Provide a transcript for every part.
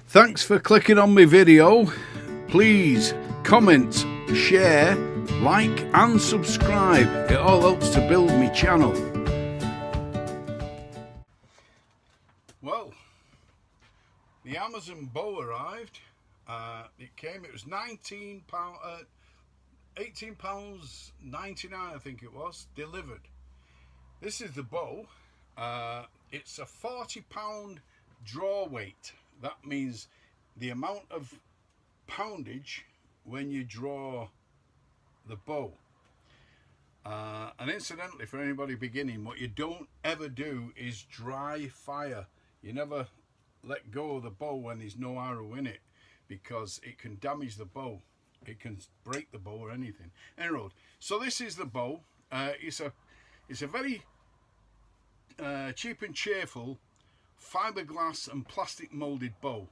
Thanks for clicking on my video. Please comment, share, like and subscribe. It all helps to build my channel. Well, the Amazon bow arrived. It was £18.99, I think it was, delivered. This is the bow. It's a £40 draw weight. That means the amount of poundage when you draw the bow. And incidentally, for anybody beginning, what you don't ever do is dry fire. You never let go of the bow when there's no arrow in it, because it can damage the bow. It can break the bow or anything. Anyway, so this is the bow. It's a very cheap and cheerful fiberglass and plastic molded bow.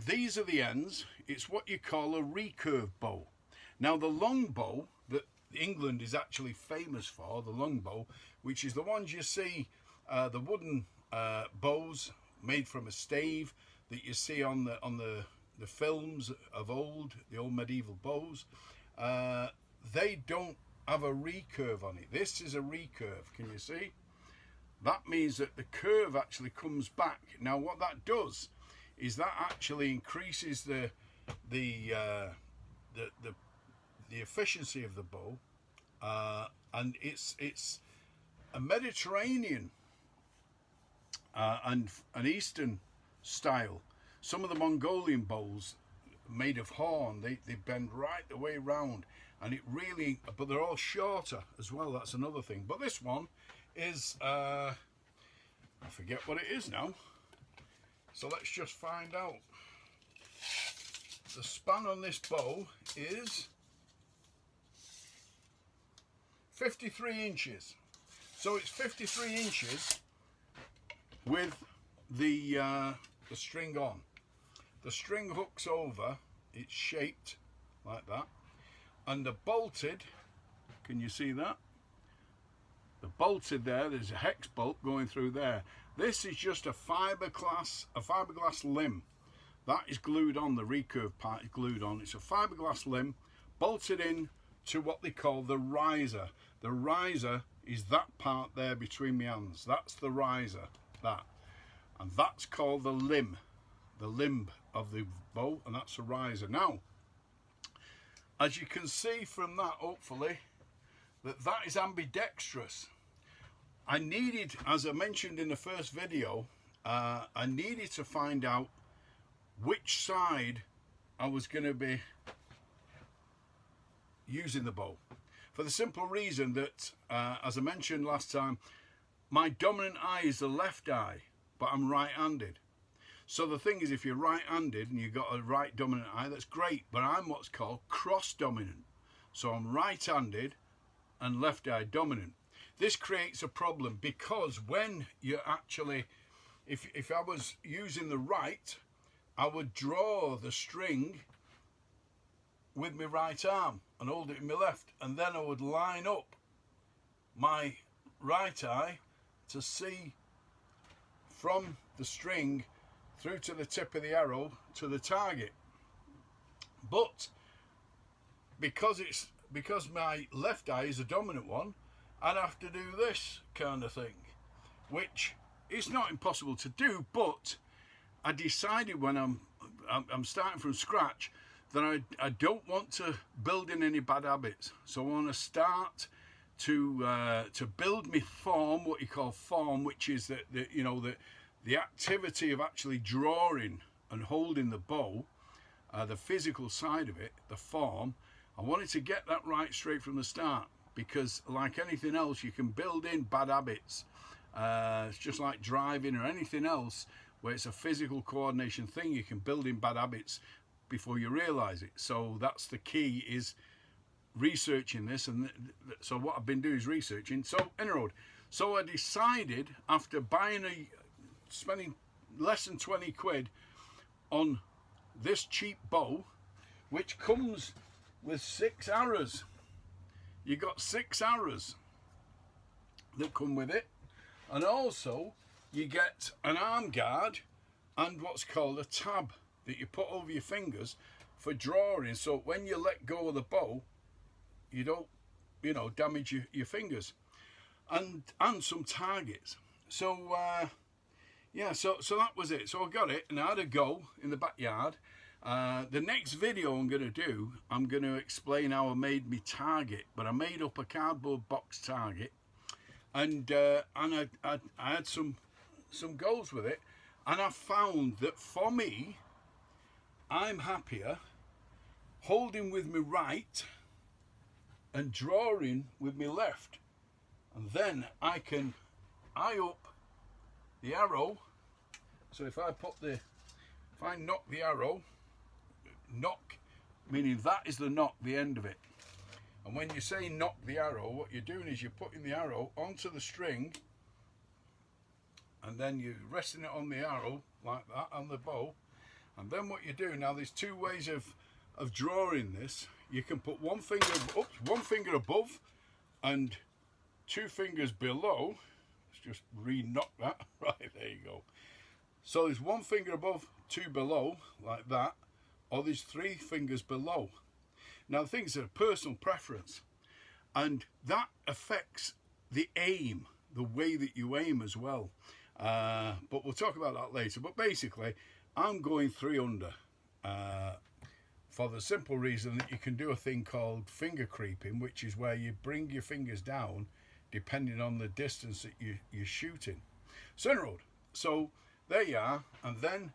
These are the ends. It's what you call a recurve bow. Now the long bow that England is actually famous for, the long bow, which is the ones you see, the wooden bows made from a stave that you see on the films of old, the old medieval bows, they don't have a recurve on it. This is a recurve. Can you see? That means that the curve actually comes back. Now what that does is that actually increases the efficiency of the bow, and it's a Mediterranean and an Eastern style. Some of the Mongolian bows made of horn, they bend right the way round, and it really, but they're all shorter as well. That's another thing. But this one is I forget what it is now, so let's just find out. The span on this bow is 53 inches. So it's 53 inches with the string on. The string hooks over, it's shaped like that, and the bolted, can you see that? The bolted there, there's a hex bolt going through there. This is just a fiberglass limb. That is glued on, the recurve part is glued on. It's a fiberglass limb bolted in to what they call the riser. The riser is that part there between my hands. That's the riser, that. And that's called the limb of the bow, and that's a riser. Now, as you can see from that, hopefully, that is ambidextrous. I needed, as I mentioned in the first video, I needed to find out which side I was going to be using the bow, for the simple reason that, as I mentioned last time, my dominant eye is the left eye, but I'm right-handed. So the thing is, if you're right-handed and you've got a right dominant eye, that's great, but I'm what's called cross-dominant. So I'm right-handed and left-eye dominant. This creates a problem, because when you actually, if I was using the right, I would draw the string with my right arm and hold it in my left, and then I would line up my right eye to see from the string through to the tip of the arrow to the target. But because my left eye is a dominant one, I'd have to do this kind of thing, which is not impossible to do, but I decided when I'm starting from scratch that I don't want to build in any bad habits. So I want to start to build my form, what you call form, which is the activity of actually drawing and holding the bow, the physical side of it, the form. I wanted to get that right straight from the start, because like anything else, you can build in bad habits. It's just like driving or anything else where it's a physical coordination thing. You can build in bad habits before you realize it. So that's the key, is researching this. And so what I've been doing is researching. So anyway, so I decided, after spending less than 20 quid on this cheap bow, which comes with 6 arrows. You got 6 arrows that come with it, and also you get an arm guard and what's called a tab that you put over your fingers for drawing, so when you let go of the bow you don't, you know, damage your fingers, and some targets. So yeah, so that was it. So I got it and I had a go in the backyard. The next video I'm going to do, I'm going to explain how I made my target, but I made up a cardboard box target, and I had some goals with it, and I found that for me, I'm happier holding with my right and drawing with my left, and then I can eye up the arrow. So if I knock the arrow, knock meaning that is the knock, the end of it. And when you say knock the arrow, what you're doing is you're putting the arrow onto the string, and then you're resting it on the arrow like that, on the bow. And then what you do, now there's two ways of drawing this. You can put one finger above and two fingers below. Let's just re-knock that. Right, there you go. So there's one finger above, two below, like that, or there's three fingers below. Now the things are personal preference, and that affects the aim, the way that you aim as well. But we'll talk about that later. But basically, I'm going 3 under for the simple reason that you can do a thing called finger creeping, which is where you bring your fingers down depending on the distance that you're shooting. So there you are. And then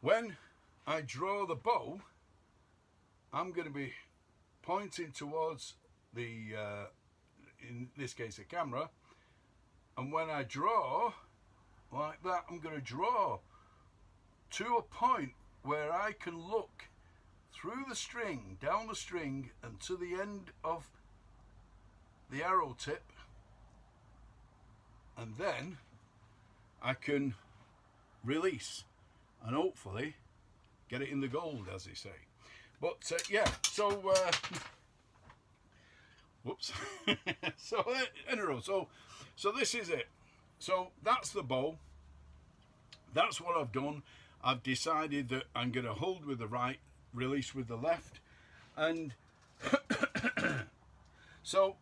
when I draw the bow, I'm going to be pointing towards the, in this case, a camera. And when I draw like that, I'm going to draw to a point where I can look through the string, down the string, and to the end of the arrow tip, and then I can release and hopefully get it in the gold, as they say. But yeah, so whoops. So in a row. So this is it. So that's the bow. That's what I've done. I've decided that I'm going to hold with the right, release with the left, and so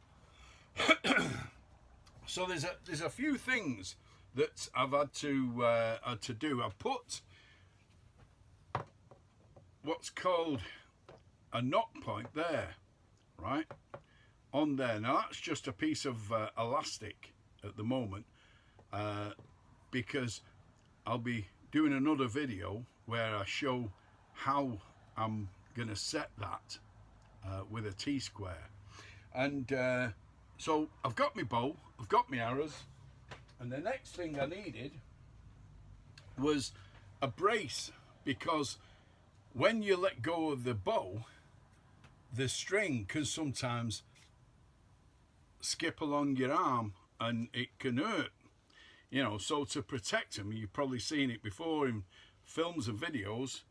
there's a few things that I've had to do. I've put what's called a knock point there, right on there. Now that's just a piece of elastic at the moment, because I'll be doing another video where I show how I'm gonna set that with a T-square. And so I've got my bow, I've got my arrows, and the next thing I needed was a brace, because when you let go of the bow, the string can sometimes skip along your arm and it can hurt, you know. So to protect them, you've probably seen it before in films and videos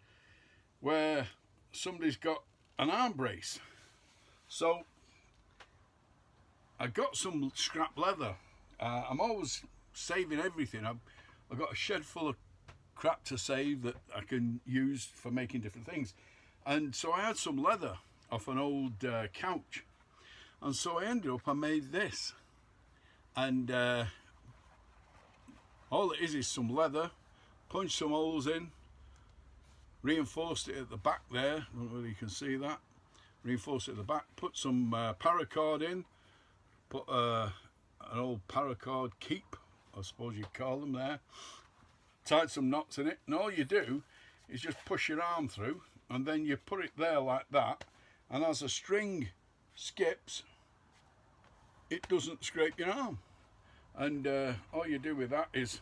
where somebody's got an arm brace. So I got some scrap leather. I'm always saving everything. I've got a shed full of crap to save that I can use for making different things. And so I had some leather off an old couch, and so I made this. And all it is some leather, punched some holes in, reinforced it at the back there. I don't know whether you can see that. Reinforced it at the back, put some paracord in, put an old paracord keep, I suppose you'd call them there, tied some knots in it, and all you do is just push your arm through, and then you put it there like that, and as the string skips, it doesn't scrape your arm. And all you do with that is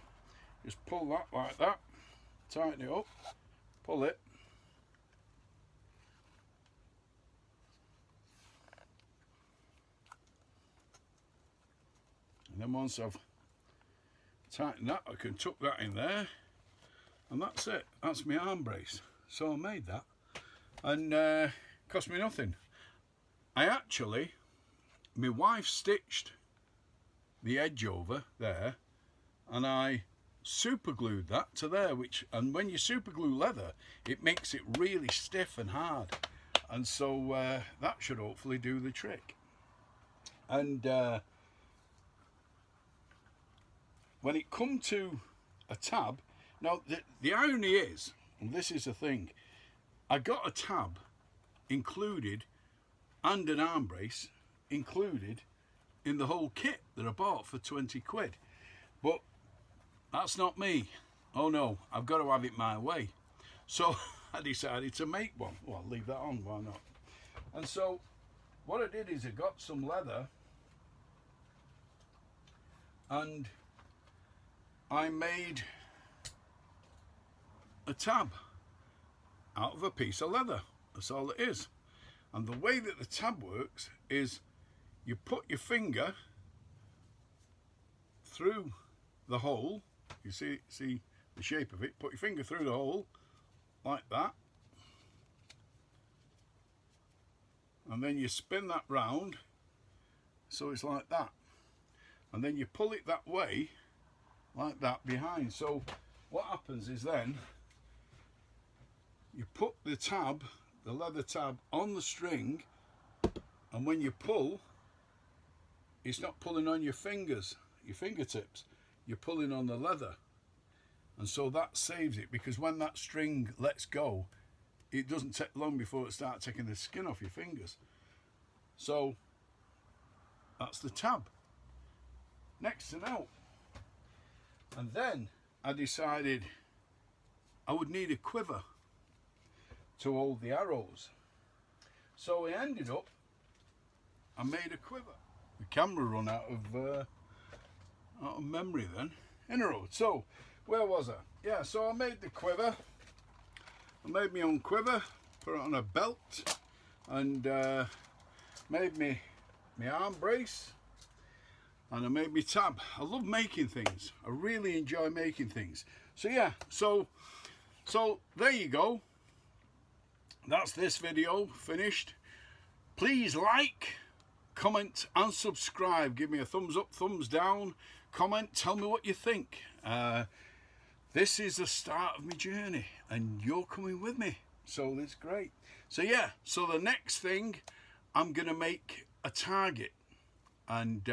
just pull that like that, tighten it up, pull it, and then once I've tightened that, I can tuck that in there, and that's it. That's my arm brace. So I made that, and cost me nothing. My wife stitched the edge over there, and I super glued that to there, and when you super glue leather, it makes it really stiff and hard, and so that should hopefully do the trick. And when it come to a tab, now the irony is, and this is the thing, I got a tab included and an arm brace included in the whole kit that I bought for 20 quid. But that's not me. Oh no, I've got to have it my way. So I decided to make one. Well, I'll leave that on, why not? And so what I did is I got some leather and I made a tab out of a piece of leather. That's all it is. And the way that the tab works is you put your finger through the hole. You see the shape of it. Put your finger through the hole like that, and then you spin that round so it's like that, and then you pull it that way like that behind. So what happens is then you put the tab, the leather tab, on the string, and when you pull, it's not pulling on your fingers, your fingertips, you're pulling on the leather. And so that saves it, because when that string lets go, it doesn't take long before it starts taking the skin off your fingers. So that's the tab. Next to now. And then I decided I would need a quiver to hold the arrows. So I ended up, I made a quiver. The camera run out of memory then. In a row. So where was I? Yeah, so I made the quiver. I made my own quiver, put it on a belt, and made me arm brace, and I made me tab. I love making things. I really enjoy making things. So yeah, so there you go. That's this video finished. Please like, comment and subscribe. Give me a thumbs up, thumbs down, comment, tell me what you think. This is the start of my journey and you're coming with me, so it's great. So yeah, so the next thing, I'm gonna make a target, and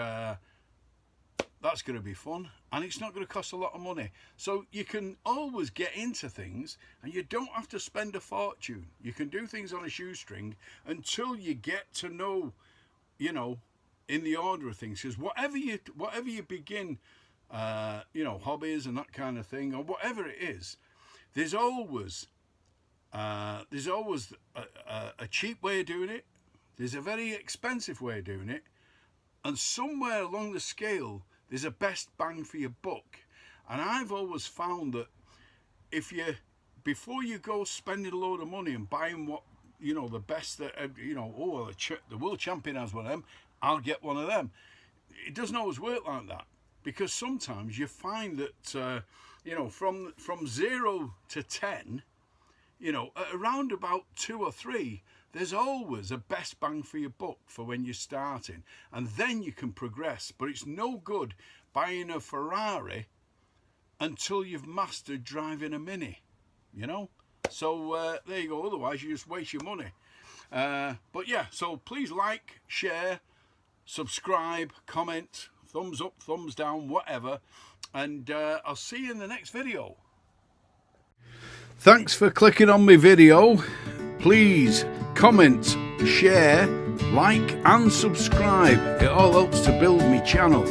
that's gonna be fun, and it's not gonna cost a lot of money. So you can always get into things and you don't have to spend a fortune. You can do things on a shoestring until you get to know, you know, in the order of things, because whatever you begin, you know, hobbies and that kind of thing, or whatever it is, there's always a cheap way of doing it, there's a very expensive way of doing it, and somewhere along the scale there's a best bang for your buck. And I've always found that if you, before you go spending a load of money and buying what, you know, the best that, you know, oh well, the world champion has one of them, I'll get one of them. It doesn't always work like that, because sometimes you find that you know, from 0 to 10, you know, at around about 2 or 3, there's always a best bang for your buck for when you're starting, and then you can progress. But it's no good buying a Ferrari until you've mastered driving a Mini, you know. So there you go, otherwise you just waste your money. But yeah, so please like, share, subscribe, comment, thumbs up, thumbs down, whatever, and I'll see you in the next video. Thanks for clicking on my video. Please comment, share, like and subscribe. It all helps to build my channel.